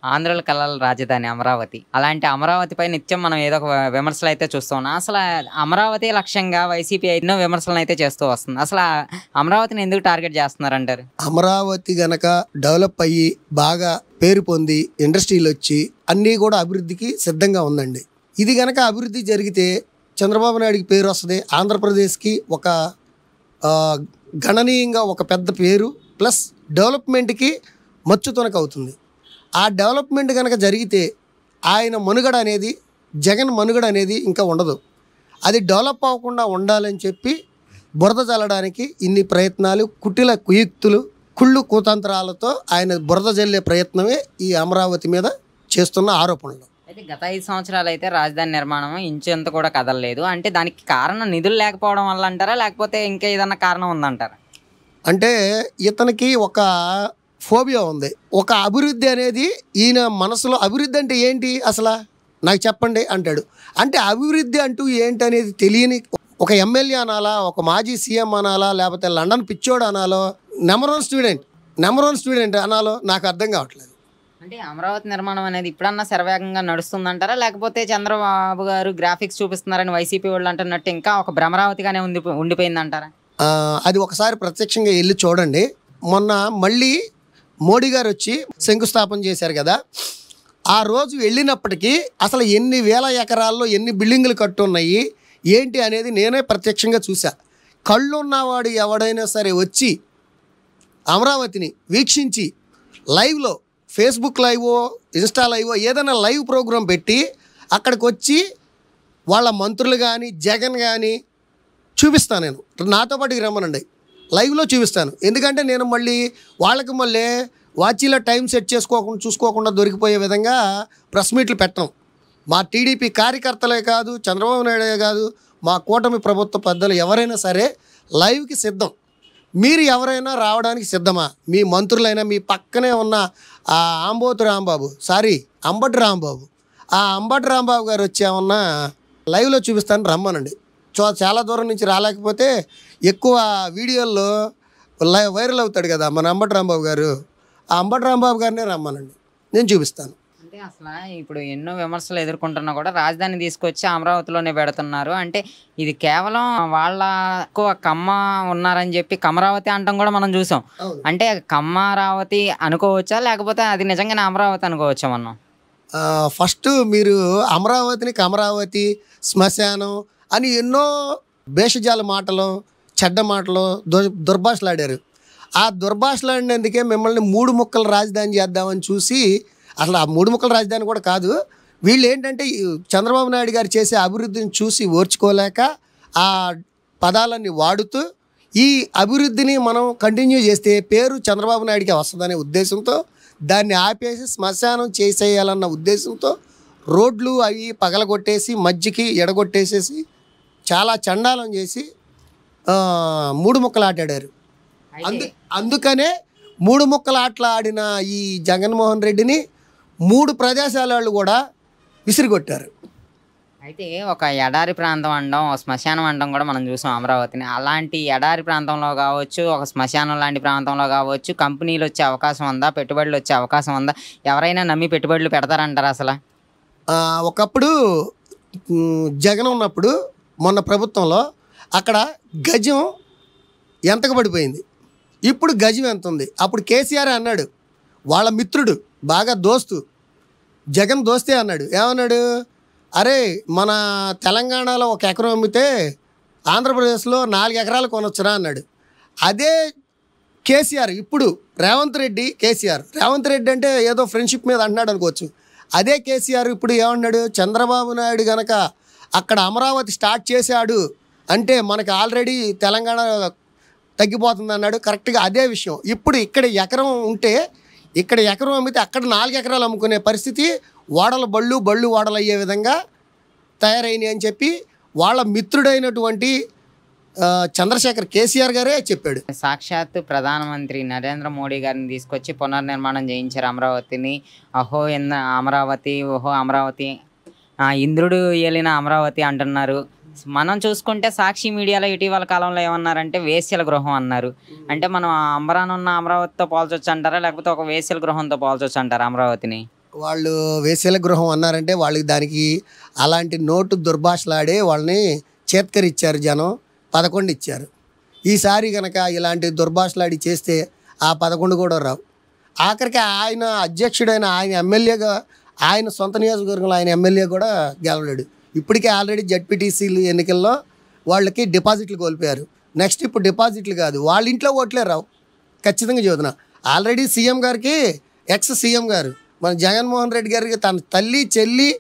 ఆంధ్రుల కళల రాజధాని అమరావతి. అలాంటి అమరావతిపై నిత్యం మనం ఏదో ఒక విమర్శలైతే చూస్తూ ఉన్నాం. అసల అమరావతి లక్ష్యంగా వైసీపీ ఎన్నో విమర్శలనైతే చేస్తూ వస్తుంది. అసల అమరావతిని ఎందుకు టార్గెట్ చేస్తున్నారంటారు? అమరావతి గనక డెవలప్ అయ్యి బాగా పేరు పొంది ఇండస్ట్రీలొచ్చి అన్నీ కూడా అభివృద్ధికి సిద్ధంగా ఉందండి. ఇది గనక అభివృద్ధి జరిగితే చంద్రబాబు నాయుడికి పేరు వస్తుంది. ఆంధ్రప్రదేశ్కి ఒక గణనీయంగా ఒక పెద్ద పేరు ప్లస్ డెవలప్మెంట్కి మచ్చుతునక అవుతుంది. ఆ డెవలప్మెంట్ కనుక జరిగితే ఆయన మనుగడ అనేది జగన్ మనుగడ అనేది ఇంకా ఉండదు. అది డెవలప్ అవ్వకుండా ఉండాలని చెప్పి బురద చల్లడానికి ఇన్ని ప్రయత్నాలు, కుటిల కుయుక్తులు, కుళ్ళు కుతంత్రాలతో ఆయన బురద జల్లే ప్రయత్నమే ఈ అమరావతి మీద చేస్తున్న ఆరోపణలు. అయితే గత 5 సంవత్సరాలు అయితే రాజధాని నిర్మాణం ఇంచెంత కూడా కదలలేదు. అంటే దానికి కారణం నిధులు లేకపోవడం వల్ల అంటారా, లేకపోతే ఇంకా ఏదన్నా కారణం ఉందంటారా? అంటే ఇతనికి ఒక ఫోబియా ఉంది. ఒక అభివృద్ధి అనేది ఈయన మనసులో అభివృద్ధి అంటే ఏంటి అసలు నాకు చెప్పండి అంటాడు. అంటే అభివృద్ధి అంటూ ఏంటి అనేది తెలియని ఒక ఎమ్మెల్యే అనాలా, ఒక మాజీ సీఎం అనాలా, లేకపోతే లండన్ పిచ్చోడు అనాలో, నెంబర్ వన్ స్టూడెంట్ అనాలో నాకు అర్థం కావట్లేదు. అంటే అమరావతి నిర్మాణం అనేది ఇప్పుడన్నా శరవేగంగా నడుస్తుందంటారా, లేకపోతే చంద్రబాబు గారు గ్రాఫిక్స్ చూపిస్తున్నారని వైసీపీ వాళ్ళు అంటున్నట్టు ఇంకా ఒక భ్రమరావతిగానే ఉండిపోయిందంటారా? అది ఒకసారి ప్రత్యక్షంగా వెళ్ళి చూడండి. మొన్న మళ్ళీ మోడీ గారు వచ్చి శంకుస్థాపన చేశారు కదా, ఆ రోజు వెళ్ళినప్పటికీ అసలు ఎన్ని వేల ఎకరాల్లో ఎన్ని బిల్డింగులు కట్టున్నాయి ఏంటి అనేది నేనే ప్రత్యక్షంగా చూసా. కళ్ళున్నవాడు ఎవడైనా సరే వచ్చి అమరావతిని వీక్షించి లైవ్లో ఫేస్బుక్ లైవో ఇన్స్టా లైవో ఏదైనా లైవ్ ప్రోగ్రాం పెట్టి అక్కడికి వచ్చి వాళ్ళ మంత్రులు కానీ జగన్ కానీ చూపిస్తాను. నేను నాతో పాటుకి రమ్మనండి, లైవ్లో చూపిస్తాను. ఎందుకంటే నేను మళ్ళీ వాళ్ళకి మళ్ళీ వాచీలో టైం సెట్ చూసుకోకుండా దొరికిపోయే విధంగా ప్రెస్ మీట్లు పెట్టం. మా టీడీపీ కార్యకర్తలే కాదు, చంద్రబాబు నాయుడే కాదు, మా కూటమి ప్రభుత్వ పెద్దలు ఎవరైనా సరే లైవ్కి సిద్ధం. మీరు ఎవరైనా రావడానికి సిద్ధమా? మీ మంత్రులైనా, మీ పక్కనే ఉన్న ఆ అంబటి రాంబాబు ఆ అంబటి రాంబాబు గారు వచ్చేమన్నా లైవ్లో చూపిస్తాను రమ్మనండి. చాలా దూరం నుంచి రాలేకపోతే ఎక్కువ వీడియోల్లో వైరల్ అవుతాడు కదా మన అంబటి రాంబాబు గారు, ఆ అంబటి రాంబాబు గారినే రమ్మనండి, నేను చూపిస్తాను. అంటే అసలు ఇప్పుడు ఎన్నో విమర్శలు ఎదుర్కొంటున్నా కూడా రాజధాని తీసుకొచ్చి అమరావతిలోనే పెడుతున్నారు. అంటే ఇది కేవలం వాళ్ళ ఎక్కువ కమ్మ ఉన్నారని చెప్పి కమరావతి అంటాం కూడా మనం చూసాం. అంటే కమ్మారావతి అనుకోవచ్చా, లేకపోతే అది నిజంగానే అమరావతి అనుకోవచ్చా మనం? ఫస్ట్ మీరు అమరావతిని కమరావతి, శ్మశానం అని ఎన్నో భేషజాల మాటలు, చెడ్డ మాటలు, దుర్భాషలాడారు. ఆ దుర్భాషలాడినందుకే మిమ్మల్ని 3 ముక్కల రాజధాని చేద్దామని చూసి, అసలు ఆ 3 ముక్కల రాజధాని కూడా కాదు, వీళ్ళు ఏంటంటే చంద్రబాబు నాయుడు గారు చేసే అభివృద్ధిని చూసి ఓర్చుకోలేక ఆ పదాలన్నీ వాడుతూ ఈ అభివృద్ధిని మనం కంటిన్యూ చేస్తే పేరు చంద్రబాబు నాయుడికి వస్తుందనే ఉద్దేశంతో దాన్ని ఆపేసి శ్మశానం చేసేయాలన్న ఉద్దేశంతో రోడ్లు అవి పగలగొట్టేసి మధ్యకి ఎడగొట్టేసేసి చాలా చండాలం చేసి 3 ముక్కలు ఆటాడారు. అందుకనే 3 ముక్కల ఆటలు ఆడిన ఈ జగన్మోహన్ రెడ్డిని 3 ప్రదేశాల వాళ్ళు కూడా విసిరిగొట్టారు. అయితే ఒక ఎడారి ప్రాంతం అనడం, ఒక శ్మశానం అనడం కూడా మనం చూసాం అమరావతిని. అలాంటి ఎడారి ప్రాంతంలో కావచ్చు, ఒక శ్మశానం లాంటి ప్రాంతంలో కావచ్చు, కంపెనీలు వచ్చే అవకాశం ఉందా, పెట్టుబడులు వచ్చే అవకాశం ఉందా? ఎవరైనా నమ్మి పెట్టుబడులు పెడతారంటారా అసలు? ఒకప్పుడు జగన్ ఉన్నప్పుడు మొన్న ప్రభుత్వంలో అక్కడ గజం ఎంతకు పడిపోయింది, ఇప్పుడు గజం ఎంత ఉంది? అప్పుడు కేసీఆర్ అన్నాడు, వాళ్ళ మిత్రుడు బాగా దోస్తు జగన్ దోస్తే అన్నాడు, ఏమన్నాడు, అరే మన తెలంగాణలో 1 ఎకరం అమ్మితే ఆంధ్రప్రదేశ్లో 4 ఎకరాలు కొనొచ్చురా అన్నాడు. అదే కేసీఆర్ ఇప్పుడు రేవంత్ రెడ్డి అంటే ఏదో ఫ్రెండ్షిప్ మీద అంటున్నాడు అనుకోవచ్చు. అదే కేసీఆర్ ఇప్పుడు ఏమన్నాడు, చంద్రబాబు నాయుడు గనక అక్కడ అమరావతి స్టార్ట్ చేశాడు అంటే మనకి ఆల్రెడీ తెలంగాణ తగ్గిపోతుంది అన్నాడు. కరెక్ట్గా అదే విషయం. ఇప్పుడు ఇక్కడ ఎకరం ఉంటే ఇక్కడ ఎకరం అమ్మితే అక్కడ 4 ఎకరాలు అమ్ముకునే పరిస్థితి, బళ్ళు ఓడలు అయ్యే విధంగా తయారైనాయి అని చెప్పి వాళ్ళ మిత్రుడైనటువంటి చంద్రశేఖర్ కేసీఆర్ గారే చెప్పాడు. సాక్షాత్తు ప్రధానమంత్రి నరేంద్ర మోడీ గారిని తీసుకొచ్చి పునర్నిర్మాణం చేయించారు అమరావతిని. ఓహో అమరావతి ఇంద్రుడు ఏలిన అమరావతి అంటున్నారు. మనం చూసుకుంటే సాక్షి మీడియాలో ఇటీవల కాలంలో ఏమన్నారంటే వేశ్యల గృహం అన్నారు. అంటే మనం అంబరానున్న అమరావతితో పోల్చొచ్చు అంటారా, లేకపోతే ఒక వేశ్యల గృహంతో పోల్చొచ్చు అంటారా అమరావతిని? వాళ్ళు వేశ్యల గృహం అన్నారంటే వాళ్ళకి దానికి అలాంటి నోటు దుర్భాషలాడే వాళ్ళని చేత్కరిచ్చారు జనం, 11 ఇచ్చారు. ఈసారి కనుక ఇలాంటి దుర్భాషలాడి చేస్తే ఆ 11 కూడా రావు. ఆఖరికి ఆయన అధ్యక్షుడైన ఆయన ఎమ్మెల్యేగా ఆయన సొంత నియోజకవర్గంలో ఆయన ఎమ్మెల్యే కూడా గెలవలేడు. ఇప్పటికే ఆల్రెడీ జడ్పీటీసీలు ఎన్నికల్లో వాళ్ళకి డిపాజిట్లు కోల్పోయారు. నెక్స్ట్ ఇప్పుడు డిపాజిట్లు కాదు, వాళ్ళ ఇంట్లో ఓట్లే రావు. ఖచ్చితంగా చెబుతున్నా. ఆల్రెడీ సీఎం గారికి ఎక్స్ సీఎం గారు మన జగన్మోహన్ రెడ్డి గారికి తన తల్లి చెల్లి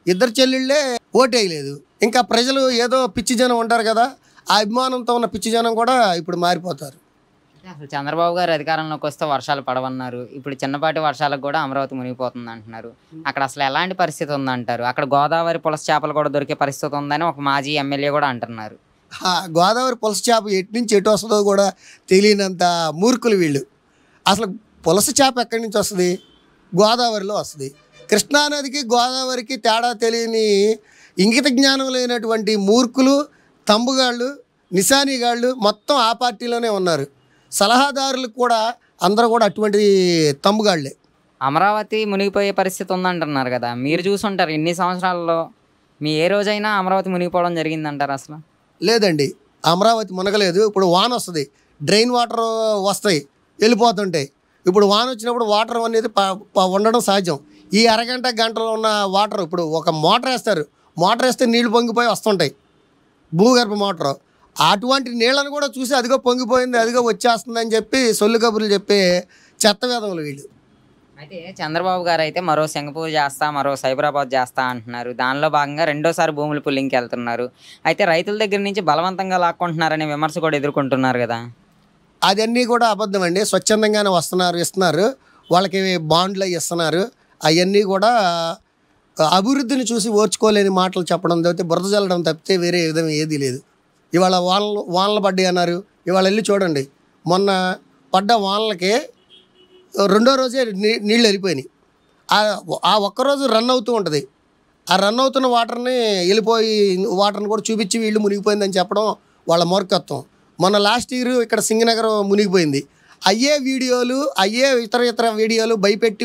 ఇద్దరు చెల్లెళ్ళే ఓటేయలేదు. ఇంకా ప్రజలు ఏదో పిచ్చి జనం ఉంటారు కదా, ఆ అభిమానంతో ఉన్న పిచ్చి జనం కూడా ఇప్పుడు మారిపోతారు. అసలు చంద్రబాబు గారు అధికారంలోకి వస్తే వర్షాలు పడవన్నారు. ఇప్పుడు చిన్నపాటి వర్షాలకు కూడా అమరావతి మునిగిపోతుంది అంటున్నారు. అక్కడ అసలు ఎలాంటి పరిస్థితి ఉందంటారు? అక్కడ గోదావరి పులస చేపలు కూడా దొరికే పరిస్థితి ఉందని ఒక మాజీ ఎమ్మెల్యే కూడా అంటున్నారు. గోదావరి పులస చేప ఎటు నుంచి ఎటు వస్తుందో కూడా తెలియనంత మూర్ఖులు వీళ్ళు. అసలు పులస చేప ఎక్కడి నుంచి వస్తుంది? గోదావరిలో వస్తుంది. కృష్ణానదికి గోదావరికి తేడా తెలియని ఇంగిత జ్ఞానం లేనటువంటి మూర్ఖులు, తంబుగాళ్ళు, నిశానీగాళ్ళు మొత్తం ఆ పార్టీలోనే ఉన్నారు. సలహాదారులకు కూడా అందరూ కూడా అటువంటి తంబుగాళ్లే. అమరావతి మునిగిపోయే పరిస్థితి ఉందంటున్నారు కదా, మీరు చూసుంటారు ఇన్ని సంవత్సరాల్లో మీ ఏ రోజైనా అమరావతి మునిగిపోవడం జరిగిందంటారు? అసలు లేదండి, అమరావతి మునగలేదు. ఇప్పుడు వాన వస్తుంది, డ్రైన్ వాటర్ వస్తాయి, వెళ్ళిపోతుంటాయి. ఇప్పుడు వాన వచ్చినప్పుడు వాటర్ అనేది ఉండడం సహజం. ఈ అరగంట గంటలో ఉన్న వాటర్ ఇప్పుడు ఒక మోటార్ వేస్తారు, మోటార్ వేస్తే నీళ్లు పొంగిపోయి వస్తుంటాయి, భూగర్భ మోటారు. అటువంటి నీళ్ళను కూడా చూసి అదిగో పొంగిపోయింది, అదిగో వచ్చేస్తుందని చెప్పి సొల్లు కబుర్లు చెప్పే చెత్త వేదములు వీళ్ళు. అయితే చంద్రబాబు గారు అయితే మరో సింగపూర్ చేస్తా, మరో సైబరాబాద్ చేస్తా అంటున్నారు. దానిలో భాగంగా రెండోసారి భూములు పుల్లింగ్కి వెళ్తున్నారు. అయితే రైతుల దగ్గర నుంచి బలవంతంగా లాక్కుంటున్నారనే విమర్శ కూడా ఎదుర్కొంటున్నారు కదా. అదన్నీ కూడా అబద్ధం అండి. స్వచ్ఛందంగానే ఇస్తున్నారు, వాళ్ళకి బాండ్లు ఇస్తున్నారు. అవన్నీ కూడా అభివృద్ధిని చూసి ఓర్చుకోలేని మాటలు చెప్పడం తప్పితే బురద చల్లడం తప్పితే వేరే విధం ఏదీ లేదు. ఇవాళ వానలు పడ్డాయి అన్నారు, ఇవాళ వెళ్ళి చూడండి, మొన్న పడ్డ వానలకి రెండో రోజే నీళ్ళు వెళ్ళిపోయినాయి. ఆ ఒక్కరోజు రన్ అవుతూ ఉంటుంది. ఆ రన్ అవుతున్న వాటర్ని వెళ్ళిపోయి వాటర్ని కూడా చూపించి వీళ్ళు మునిగిపోయిందని చెప్పడం వాళ్ళ మూర్ఖత్వం. మొన్న లాస్ట్ ఇయర్ ఇక్కడ సింగనగర్ మునిగిపోయింది. అయ్యే వీడియోలు, అయ్యే ఇతర వీడియోలు భయపెట్టి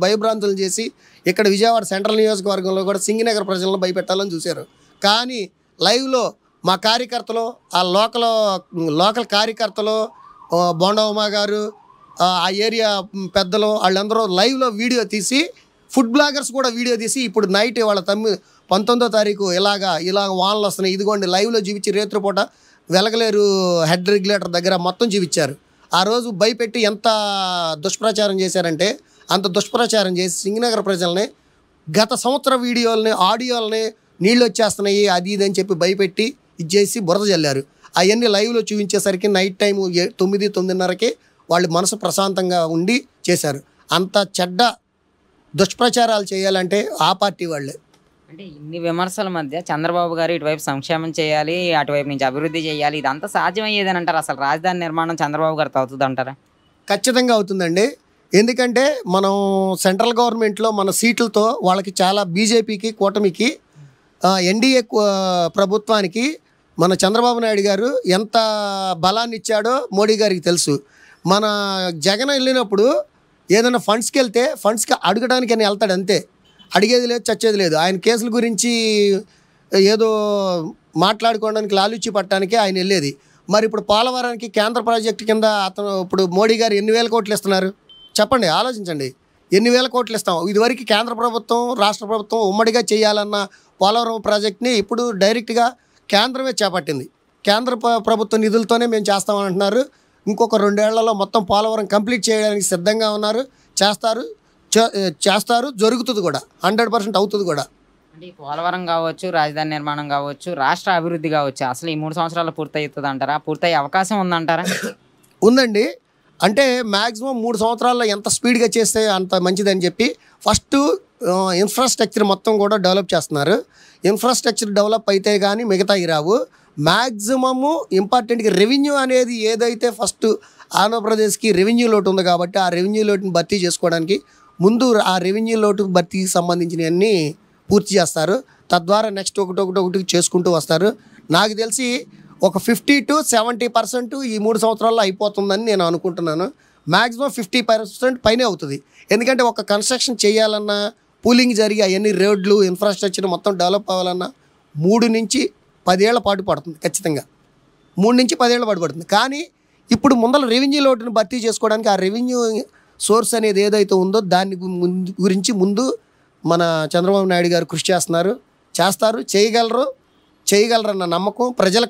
భయభ్రాంతులు చేసి ఇక్కడ విజయవాడ సెంట్రల్ నియోజకవర్గంలో కూడా సింగనగర్ ప్రజలను భయపెట్టాలని చూశారు. కానీ లైవ్లో మా కార్యకర్తలు, ఆ లోకల్ కార్యకర్తలు, బోండవమ్మ గారు, ఆ ఏరియా పెద్దలు వాళ్ళందరూ లైవ్లో వీడియో తీసి, ఫుడ్ బ్లాగర్స్ కూడా వీడియో తీసి ఇప్పుడు నైట్ వాళ్ళ 19వ తారీఖు ఇలాగ వానలు వస్తున్నాయి, ఇదిగోండి లైవ్లో చూపించి రేత్రిపూట వెలగలేరు హెడ్ రెగ్యులేటర్ దగ్గర మొత్తం చూపించారు. ఆ రోజు భయపెట్టి ఎంత దుష్ప్రచారం చేశారంటే అంత దుష్ప్రచారం చేసి సింగనగర్ ప్రజల్ని గత సంవత్సర వీడియోలని, ఆడియోలని నీళ్ళు వచ్చేస్తున్నాయి అది ఇది అని చెప్పి భయపెట్టి ఇచ్చేసి బురద చల్లారు. అవన్నీ లైవ్లో చూపించేసరికి నైట్ టైము 9-9:30కి వాళ్ళు మనసు ప్రశాంతంగా ఉండి చేశారు. అంత చెడ్డ దుష్ప్రచారాలు చేయాలంటే ఆ పార్టీ వాళ్ళే. అంటే ఇన్ని విమర్శల మధ్య చంద్రబాబు గారు ఇటువైపు సంక్షేమం చేయాలి, అటువైపు నుంచి అభివృద్ధి చేయాలి, ఇదంతా సాధ్యమయ్యేదని అంటారు. అసలు రాజధాని నిర్మాణం చంద్రబాబు గారితో అవుతుంది అంటారా? ఖచ్చితంగా అవుతుందండి. ఎందుకంటే మనం సెంట్రల్ గవర్నమెంట్లో మన సీట్లతో వాళ్ళకి చాలా బీజేపీకి, కూటమికి, ఎన్డీఏ ప్రభుత్వానికి మన చంద్రబాబు నాయుడు గారు ఎంత బలాన్ని ఇచ్చాడో మోడీ గారికి తెలుసు. మన జగన్ వెళ్ళినప్పుడు ఏదైనా ఫండ్స్కి వెళ్తే ఫండ్స్కి అడగడానికి అని వెళ్తాడు అంతే, అడిగేది లేదు, చచ్చేది లేదు. ఆయన కేసుల గురించి ఏదో మాట్లాడుకోవడానికి, లాలూచి పట్టడానికి ఆయన వెళ్ళేది. మరి ఇప్పుడు పోలవరానికి కేంద్ర ప్రాజెక్టు కింద అతను ఇప్పుడు మోడీ గారు ఎన్ని వేల కోట్లు ఇస్తున్నారు చెప్పండి, ఆలోచించండి. ఎన్ని వేల కోట్లు ఇస్తాం? ఇదివరకు కేంద్ర ప్రభుత్వం, రాష్ట్ర ప్రభుత్వం ఉమ్మడిగా చేయాలన్న పోలవరం ప్రాజెక్ట్ని ఇప్పుడు డైరెక్ట్గా కేంద్రమే చేపట్టింది. కేంద్ర ప్రభుత్వ నిధులతోనే మేము చేస్తామని అంటున్నారు. ఇంకొక 2 ఏళ్లలో మొత్తం పోలవరం కంప్లీట్ చేయడానికి సిద్ధంగా ఉన్నారు. చేస్తారు, జరుగుతుంది కూడా, 100% అవుతుంది కూడా. అంటే ఈ పోలవరం కావచ్చు, రాజధాని నిర్మాణం కావచ్చు, రాష్ట్ర అభివృద్ధి కావచ్చు, అసలు ఈ 3 సంవత్సరాలు పూర్తవుతుంది అంటారా? పూర్తయ్యే అవకాశం ఉందంటారా? ఉందండి. అంటే మ్యాక్సిమం 3 సంవత్సరాల్లో ఎంత స్పీడ్గా చేస్తే అంత మంచిదని చెప్పి ఫస్ట్ ఇన్ఫ్రాస్ట్రక్చర్ మొత్తం కూడా డెవలప్ చేస్తున్నారు. ఇన్ఫ్రాస్ట్రక్చర్ డెవలప్ అయితే కానీ మిగతాయి రావు. మ్యాక్సిమము ఇంపార్టెంట్గా రెవెన్యూ అనేది ఏదైతే ఫస్ట్ ఆంధ్రప్రదేశ్కి రెవెన్యూ లోటు ఉంది కాబట్టి ఆ రెవెన్యూ లోటుని భర్తీ చేసుకోవడానికి ముందు ఆ రెవెన్యూ లోటు భర్తీకి సంబంధించినవన్నీ పూర్తి చేస్తారు. తద్వారా నెక్స్ట్ ఒకటి చేసుకుంటూ వస్తారు. నాకు తెలిసి ఒక 50 to 70% ఈ 3 సంవత్సరాల్లో అయిపోతుందని నేను అనుకుంటున్నాను. మ్యాక్సిమం 50% పైనే అవుతుంది. ఎందుకంటే ఒక కన్స్ట్రక్షన్ చేయాలన్నా, పూలింగ్ జరిగి అవన్నీ రోడ్లు ఇన్ఫ్రాస్ట్రక్చర్ మొత్తం డెవలప్ అవ్వాలన్నా 3 నుంచి 10 ఏళ్ల పాటు పడుతుంది ఖచ్చితంగా. 3 నుంచి 10 ఏళ్ల పాటు పడుతుంది. కానీ ఇప్పుడు ముందర రెవెన్యూ లోటును భర్తీ చేసుకోవడానికి ఆ రెవెన్యూ సోర్స్ అనేది ఏదైతే ఉందో దాని గురించి ముందు మన చంద్రబాబు నాయుడు గారు కృషి చేస్తారు, చేయగలరన్న నమ్మకం ప్రజలకు